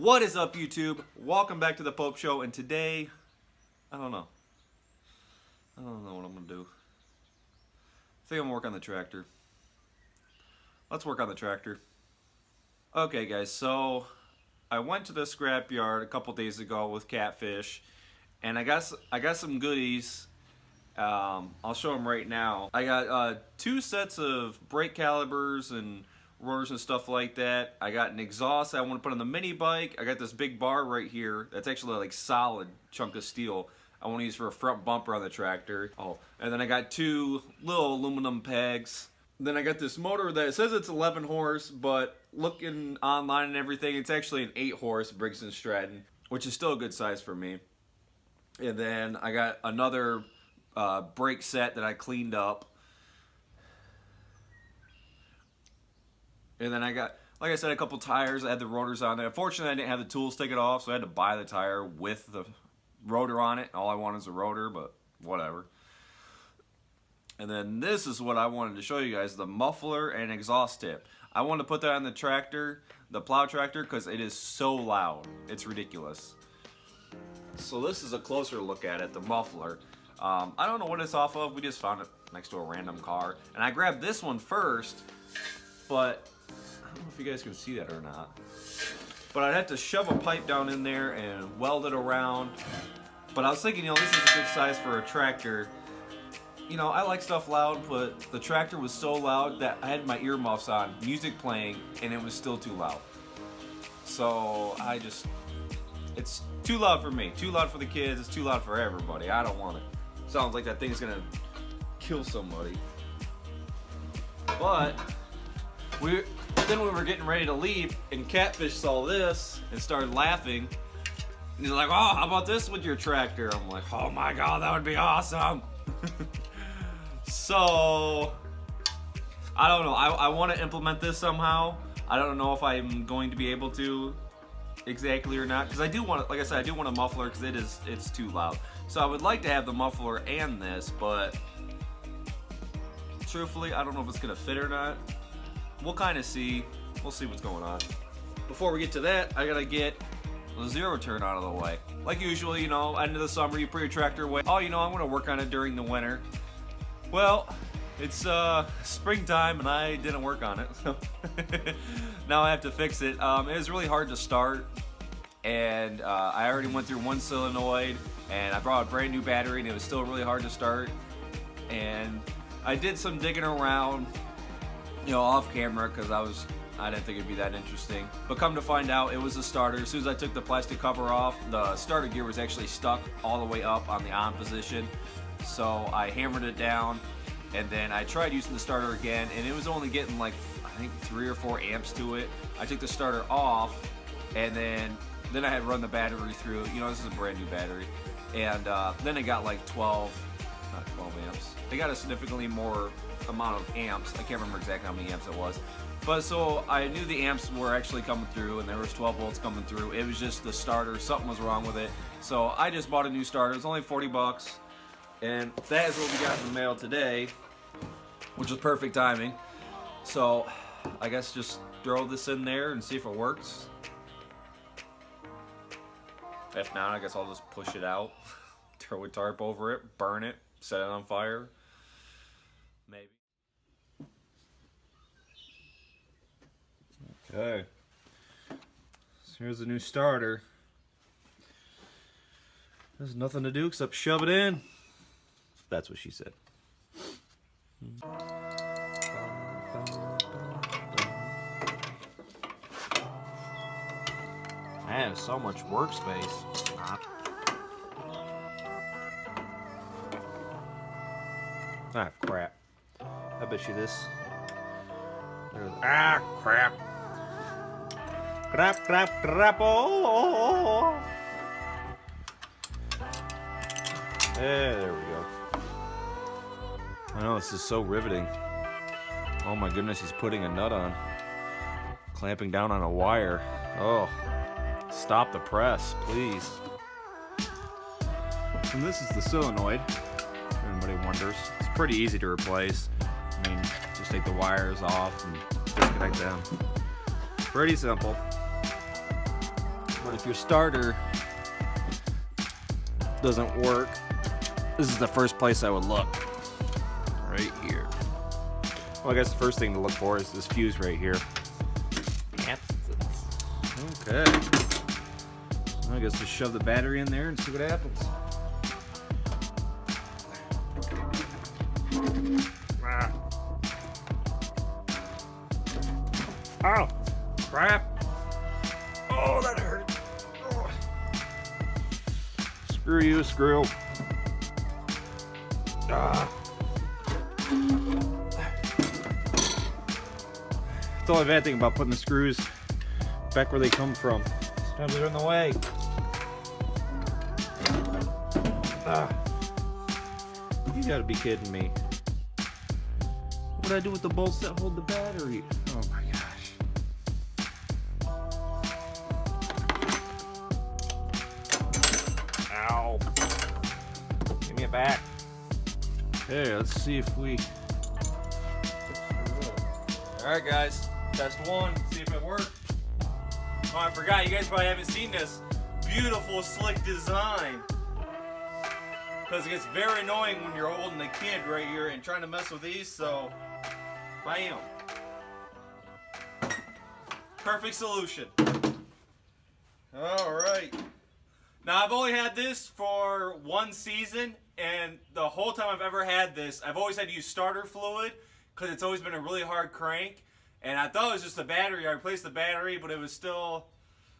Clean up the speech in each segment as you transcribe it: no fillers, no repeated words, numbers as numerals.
What is up, YouTube? Welcome back to the Pope Show, and today, I don't know what I'm gonna do. I think I'm gonna work on the tractor. Let's work on the tractor. Okay, guys, so I went to the scrapyard a couple days ago with Catfish, and I got some goodies. I'll show them right now. I got 2 sets of brake calipers and rotors and stuff like that. I got an exhaust I want to put on the mini bike. I got this big bar right here that's actually like solid chunk of steel I want to use for a front bumper on the tractor. Oh, and then I got 2 little aluminum pegs. Then I got this motor that says it's 11 horse, but looking online and everything, it's actually an 8 horse Briggs & Stratton, which is still a good size for me. And then I got another brake set that I cleaned up. And then I got, like I said, a couple tires. I had the rotors on there. Unfortunately, I didn't have the tools to take it off, so I had to buy the tire with the rotor on it. All I want is a rotor, but whatever. And then this is what I wanted to show you guys, the muffler and exhaust tip. I wanted to put that on the tractor, the plow tractor, because it is so loud. It's ridiculous. So this is a closer look at it, the muffler. I don't know what it's off of. We just found it next to a random car. And I grabbed this one first, but I don't know if you guys can see that or not. But I'd have to shove a pipe down in there and weld it around. But I was thinking, this is a good size for a tractor. I like stuff loud, but the tractor was so loud that I had my earmuffs on, music playing, and it was still too loud. So it's too loud for me, too loud for the kids, it's too loud for everybody. I don't want it. Sounds like that thing's gonna kill somebody. But then we were getting ready to leave, and Catfish saw this and started laughing. And he's like, "Oh, how about this with your tractor?" I'm like, "Oh my god, that would be awesome." So I don't know. I want to implement this somehow. I don't know if I'm going to be able to exactly or not, because I do want, like I said, I do want a muffler because it's too loud. So I would like to have the muffler and this, but truthfully, I don't know if it's gonna fit or not. We'll kind of see. We'll see what's going on. Before we get to that, I gotta get the zero turn out of the way. Like usual, end of the summer, you put your tractor away. Oh, I'm gonna work on it during the winter. Well, it's springtime and I didn't work on it, so now I have to fix it. It was really hard to start, and I already went through one solenoid, and I brought a brand new battery, and it was still really hard to start. And I did some digging around, off camera, because I didn't think it'd be that interesting. But come to find out, it was the starter. As soon as I took the plastic cover off, the starter gear was actually stuck all the way up on the on position. So I hammered it down, and then I tried using the starter again, and it was only getting like, I think 3 or 4 amps to it. I took the starter off, and then I had run the battery through. This is a brand new battery. And then it got like not 12 amps. They got a significantly more amount of amps. I can't remember exactly how many amps it was. But so I knew the amps were actually coming through, and there was 12 volts coming through. It was just the starter. Something was wrong with it. So I just bought a new starter. It was only 40 bucks. And that is what we got in the mail today, which was perfect timing. So I guess just throw this in there and see if it works. If not, I guess I'll just push it out, throw a tarp over it, burn it, set it on fire. Maybe. Okay. So here's the new starter. There's nothing to do except shove it in. That's what she said. I have so much workspace. Ah, crap. I bet you this. Ah, crap. Crap, crap, crap. Oh. There we go. I know, this is so riveting. Oh my goodness, he's putting a nut on. Clamping down on a wire. Oh, stop the press, please. And this is the solenoid, if anybody wonders. It's pretty easy to replace. I mean, just take the wires off and disconnect them. Pretty simple. if your starter doesn't work, this is the first place I would look. Right here. Well, I guess the first thing to look for is this fuse right here. Okay. I guess just shove the battery in there and see what happens. Oh, crap. Oh, that hurt. Oh. Screw you, screw. Ah. That's the only bad thing about putting the screws back where they come from. Sometimes they're in the way. Ah. You gotta be kidding me. What did I do with the bolts that hold the battery? Oh my gosh. Ow. Give me it back. Okay, let's see if we... Alright guys, test one, see if it worked. Oh, I forgot, you guys probably haven't seen this beautiful, slick design. Because it gets very annoying when you're holding a kid right here and trying to mess with these, so bam. Perfect solution. Alright. Now I've only had this for one season, and the whole time I've ever had this, I've always had to use starter fluid because it's always been a really hard crank. And I thought it was just the battery. I replaced the battery, but it was still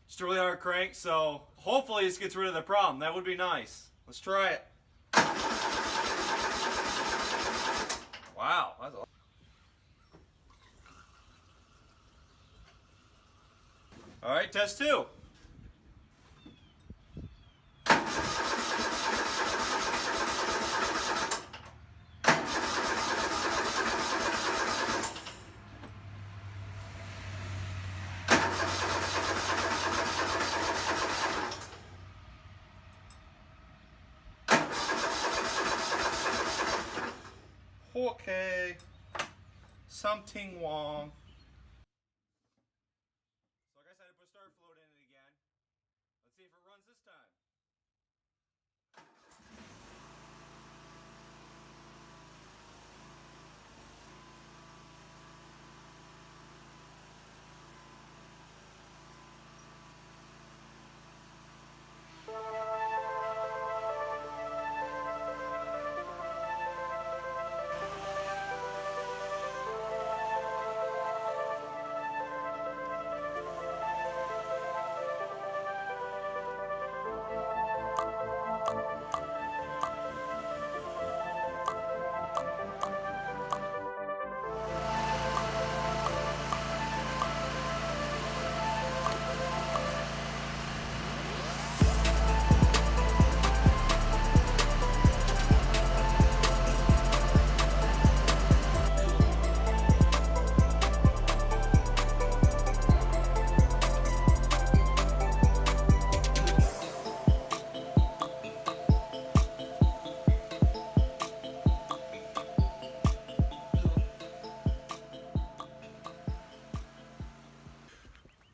just a really hard crank. So hopefully this gets rid of the problem. That would be nice. Let's try it. Wow. That's a... All right, test two. Okay, something wrong. So I guess I had to put starter fluid in it again. Let's see if it runs this time.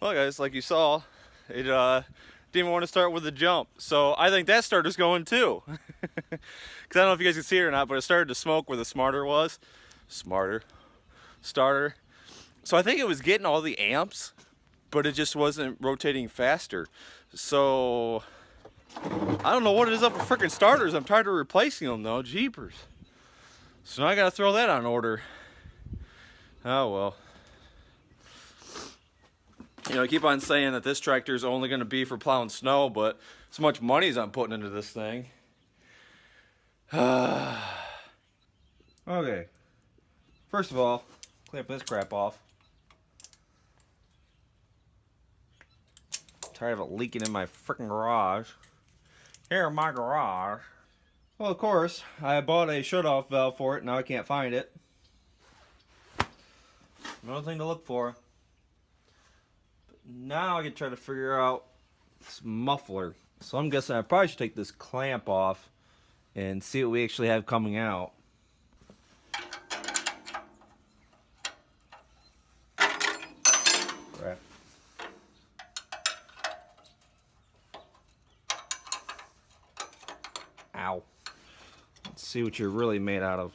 Well guys, like you saw, it didn't want to start with a jump. So I think that starter's going too. Because I don't know if you guys can see it or not, but it started to smoke where the starter. So I think it was getting all the amps, but it just wasn't rotating faster. So I don't know what it is up with freaking starters. I'm tired of replacing them though, jeepers. So now I gotta throw that on order. Oh well. You know, I keep on saying that this tractor is only going to be for plowing snow, but so much money as I'm putting into this thing. Okay. First of all, clamp this crap off. Tired of it leaking in my freaking garage. Here in my garage. Well, of course, I bought a shut-off valve for it. Now I can't find it. Another thing to look for. Now I can try to figure out this muffler. So I'm guessing I probably should take this clamp off and see what we actually have coming out. Crap. Let's see what you're really made out of.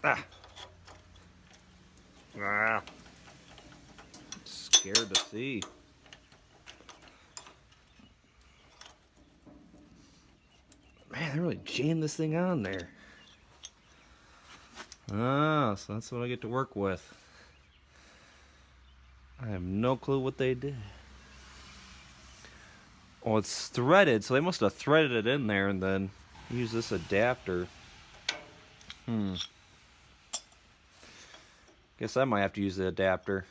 Ah. Ah. I'm scared to see. Man, they really jammed this thing on there. Ah, so that's what I get to work with. I have no clue what they did. Oh, it's threaded, so they must have threaded it in there and then use this adapter. Guess I might have to use the adapter.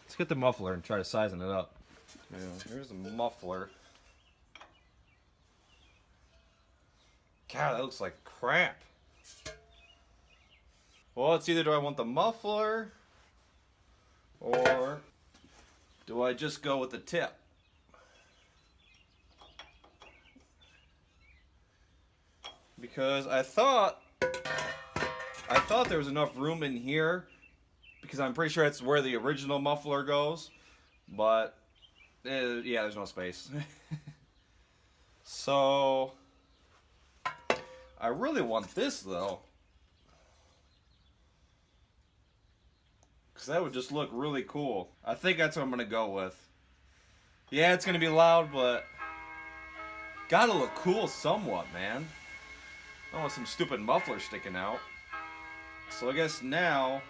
Let's get the muffler and try to sizen it up. Yeah, here's the muffler. God, that looks like crap. Well, it's either do I want the muffler or do I just go with the tip? Because I thought there was enough room in here because I'm pretty sure that's where the original muffler goes, but yeah, there's no space. So I really want this though, because that would just look really cool. I think that's what I'm gonna go with. Yeah, it's gonna be loud, but gotta look cool somewhat, man. I don't want some stupid muffler sticking out. So I guess now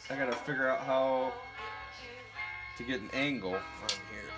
I gotta figure out how to get an angle on here.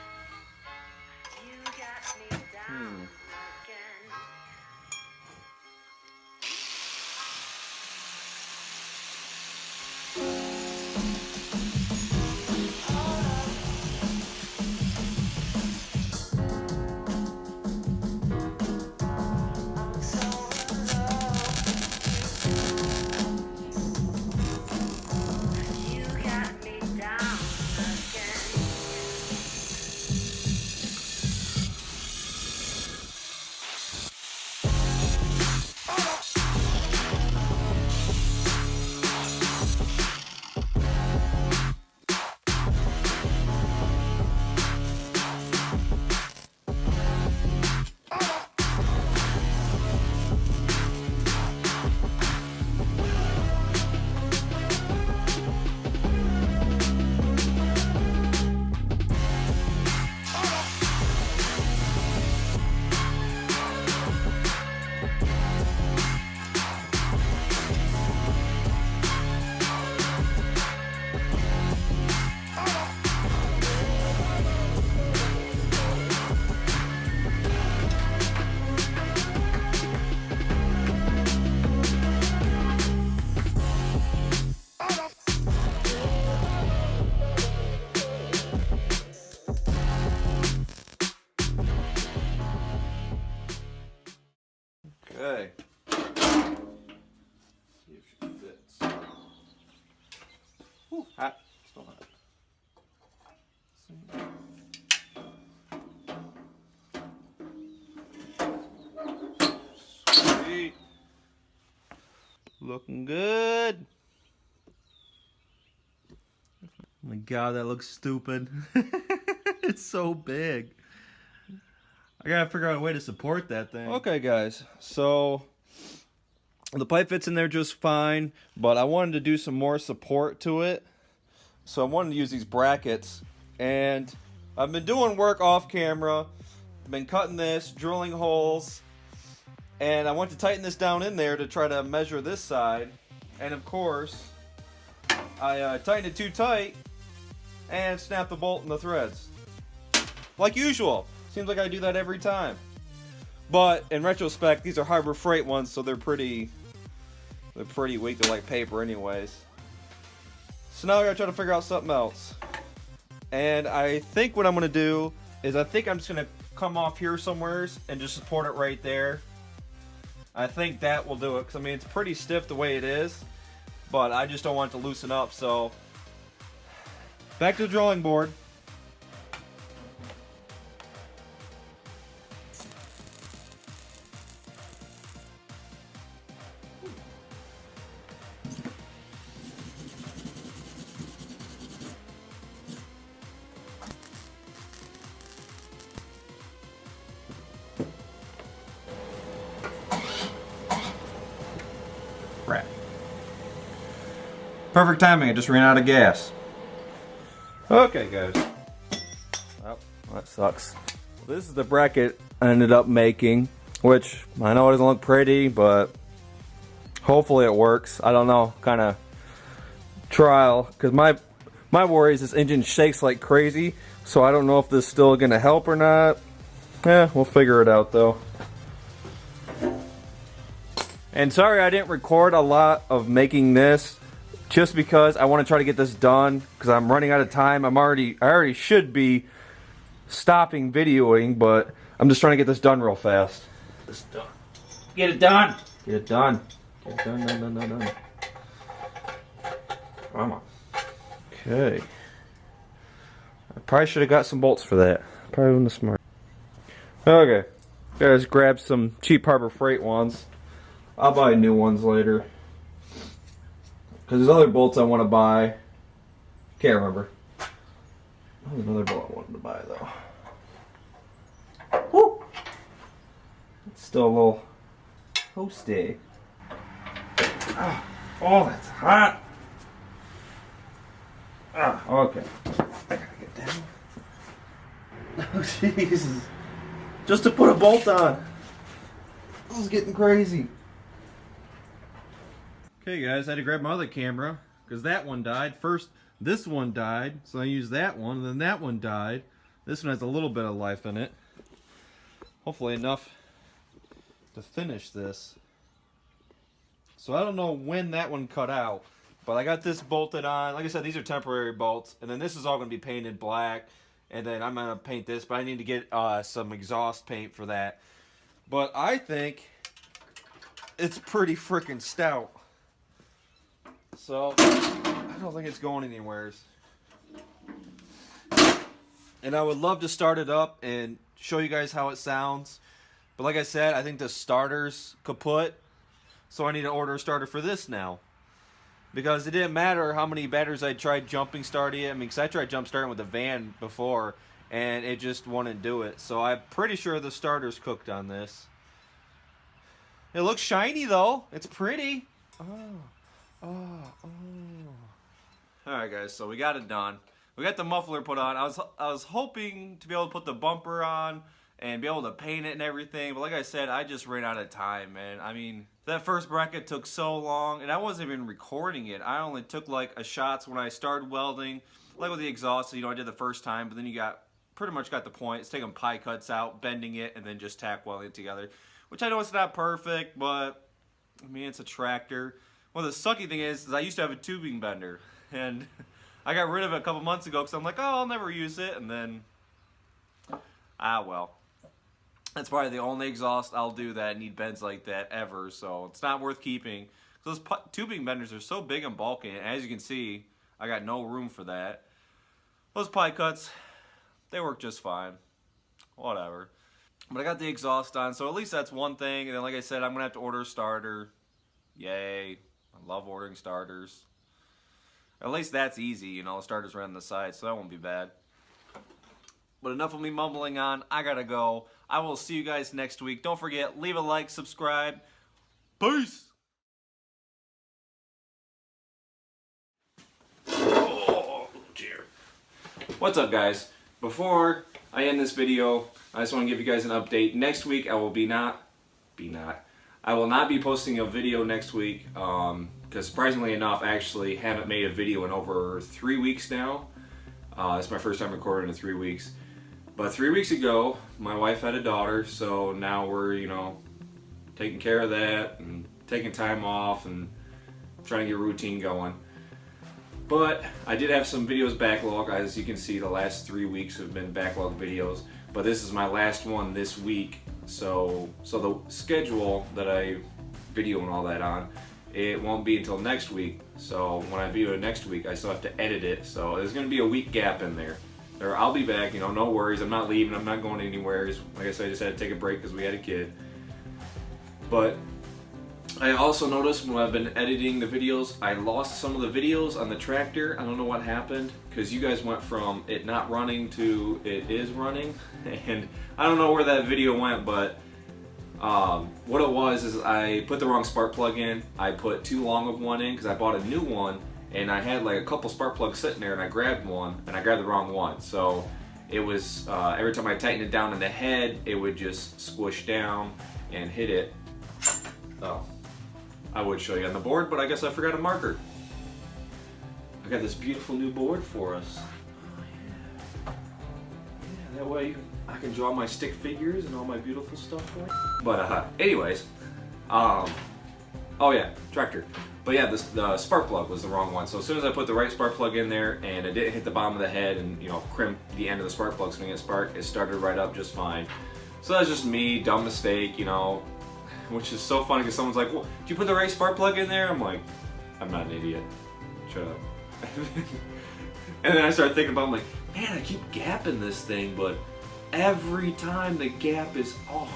Okay. See if she fits. Whew, hot. Still hot. Sweet. Looking good. Oh my god, that looks stupid. It's so big. I gotta figure out a way to support that thing. Okay, guys, so the pipe fits in there just fine, but I wanted to do some more support to it. So I wanted to use these brackets, and I've been doing work off camera. I've been cutting this, drilling holes, and I want to tighten this down in there to try to measure this side. And of course, I tightened it too tight and snapped the bolt and the threads. Like usual. Seems like I do that every time. But in retrospect, these are Harbor Freight ones, so they're pretty weak. They're like paper anyways. So now I gotta try to figure out something else. And I think what I'm gonna do is I think I'm just gonna come off here somewheres and just support it right there. I think that will do it, because I mean it's pretty stiff the way it is, but I just don't want it to loosen up. So back to the drawing board. Perfect timing, I just ran out of gas. Okay guys. Oh, that sucks. This is the bracket I ended up making, which I know it doesn't look pretty, but hopefully it works. I don't know, kind of trial, because my worry is this engine shakes like crazy, so I don't know if this is still gonna help or not. We'll figure it out though. And sorry I didn't record a lot of making this, just because I want to try to get this done, because I'm running out of time. I already should be stopping videoing, but I'm just trying to get this done real fast. Get it done! Get it done! Get it done, done. Come on. Okay. I probably should have got some bolts for that. Probably wasn't smart. Okay. Guys, grab some cheap Harbor Freight ones. I'll buy new ones later. Because there's other bolts I want to buy. Can't remember. There's another bolt I wanted to buy though. Woo! It's still a little toasty. Oh, that's hot. Okay. I gotta get down. Oh, Jesus. Just to put a bolt on. This is getting crazy. Okay guys, I had to grab my other camera because that one died. First, this one died, so I used that one, and then that one died. This one has a little bit of life in it. Hopefully enough to finish this. So I don't know when that one cut out, but I got this bolted on. Like I said, these are temporary bolts, and then this is all going to be painted black, and then I'm going to paint this, but I need to get some exhaust paint for that. But I think it's pretty freaking stout. So, I don't think it's going anywhere. And I would love to start it up and show you guys how it sounds. But like I said, I think the starter's kaput. So I need to order a starter for this now. Because it didn't matter how many batteries I tried jumping starting it. I mean, because I tried jump starting with the van before, and it just wouldn't do it. So I'm pretty sure the starter's cooked on this. It looks shiny though. It's pretty. Alright guys, so we got it done. We got the muffler put on. I was hoping to be able to put the bumper on and be able to paint it and everything, but like I said, I just ran out of time, man. I mean, that first bracket took so long, and I wasn't even recording it. I only took like a shots when I started welding, like with the exhaust, you know, I did the first time, but then you pretty much got the point. It's taking pie cuts out, bending it, and then just tack welding it together, which I know it's not perfect, but I mean, it's a tractor. Well, the sucky thing is I used to have a tubing bender, and I got rid of it a couple months ago because I'm like, oh, I'll never use it, and then, well. That's probably the only exhaust I'll do that need bends like that ever, so it's not worth keeping. Those tubing benders are so big and bulky, and as you can see, I got no room for that. Those pie cuts, they work just fine. Whatever. But I got the exhaust on, so at least that's one thing, and then like I said, I'm going to have to order a starter. Yay. I love ordering starters. At least that's easy, you know, the starters are on the side, so that won't be bad. But enough of me mumbling on. I gotta go. I will see you guys next week. Don't forget, leave a like, subscribe. Peace! Oh, dear. What's up, guys? Before I end this video, I just want to give you guys an update. Next week, I will I will not be posting a video next week, because surprisingly enough, I actually haven't made a video in over 3 weeks now. It's my first time recording in 3 weeks. But 3 weeks ago, my wife had a daughter, so now we're, you know, taking care of that and taking time off and trying to get a routine going. But I did have some videos backlog. As you can see, the last 3 weeks have been backlog videos, but this is my last one this week. So the schedule that I video and all that on, it won't be until next week. So when I video it next week, I still have to edit it. So there's going to be a week gap in there. Or I'll be back, you know, no worries. I'm not leaving. I'm not going anywhere. Like I said, I just had to take a break because we had a kid. But I also noticed when I've been editing the videos, I lost some of the videos on the tractor. I don't know what happened, because you guys went from it not running to it is running. And I don't know where that video went, but what it was is I put the wrong spark plug in. I put too long of one in because I bought a new one, and I had like a couple spark plugs sitting there, and I grabbed one, and I grabbed the wrong one. So it was, every time I tightened it down in the head, it would just squish down and hit it. Oh, I would show you on the board, but I guess I forgot a marker. I got this beautiful new board for us. Oh yeah. Yeah, that way I can draw my stick figures and all my beautiful stuff for you. But anyways, oh yeah, tractor. But yeah, the spark plug was the wrong one. So as soon as I put the right spark plug in there and it didn't hit the bottom of the head and, you know, crimp the end of the spark plug so it get spark, it started right up just fine. So that's just me, dumb mistake, you know, which is so funny because someone's like, well, did you put the right spark plug in there? I'm like, I'm not an idiot. Shut up. And then I started thinking about it, I'm like, man, I keep gapping this thing, but every time the gap is off.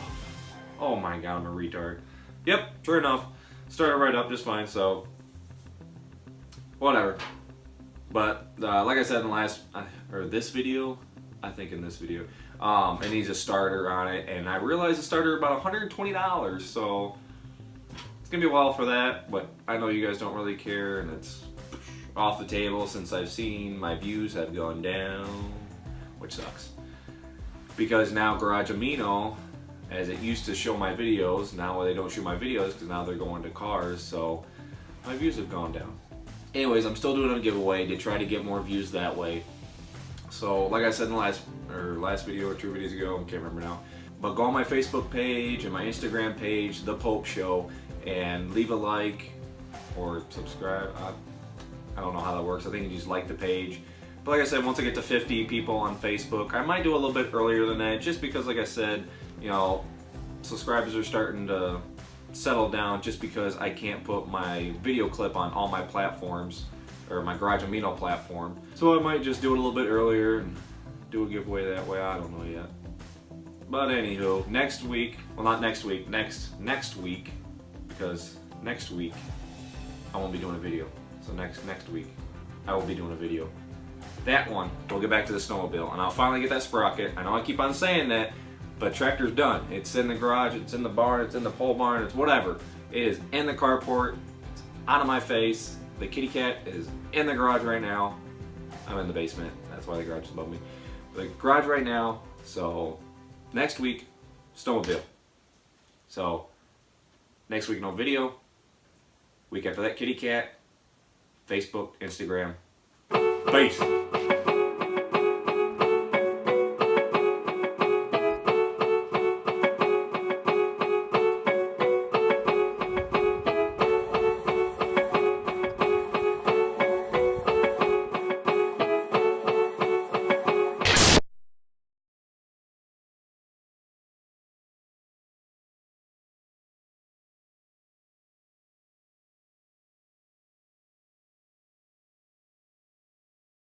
Oh my god, I'm a retard. Yep, sure enough. Started right up just fine, so whatever. But like I said in the last, or this video, I think in this video, it needs a starter on it, and I realized the starter about $120, so it's gonna be a while for that, but I know you guys don't really care, and it's off the table since I've seen my views have gone down, which sucks. Because now Garage Amino, as it used to show my videos, now they don't show my videos because now they're going to cars, so my views have gone down. Anyways, I'm still doing a giveaway to try to get more views that way. So like I said in the last video or 2 videos ago, I can't remember now, but go on my Facebook page and my Instagram page, The Pope Show, and leave a like or subscribe. I don't know how that works. I think you just like the page. But like I said, once I get to 50 people on Facebook, I might do a little bit earlier than that, just because, like I said, you know, subscribers are starting to settle down just because I can't put my video clip on all my platforms, or my Garage Amino platform. So I might just do it a little bit earlier and do a giveaway that way. I don't know yet. But anywho, next week, well not next week, next week, because next week I won't be doing a video. So next week I will be doing a video. That one, we'll get back to the snowmobile, and I'll finally get that sprocket. I know I keep on saying that, but tractor's done. It's in the garage, it's in the barn, it's in the pole barn, it's whatever. It is in the carport, it's out of my face. The kitty cat is in the garage right now. I'm in the basement, that's why the garage is above me. The garage right now, so next week, snowmobile. So next week no video. Week after that, kitty cat. Facebook, Instagram. Peace.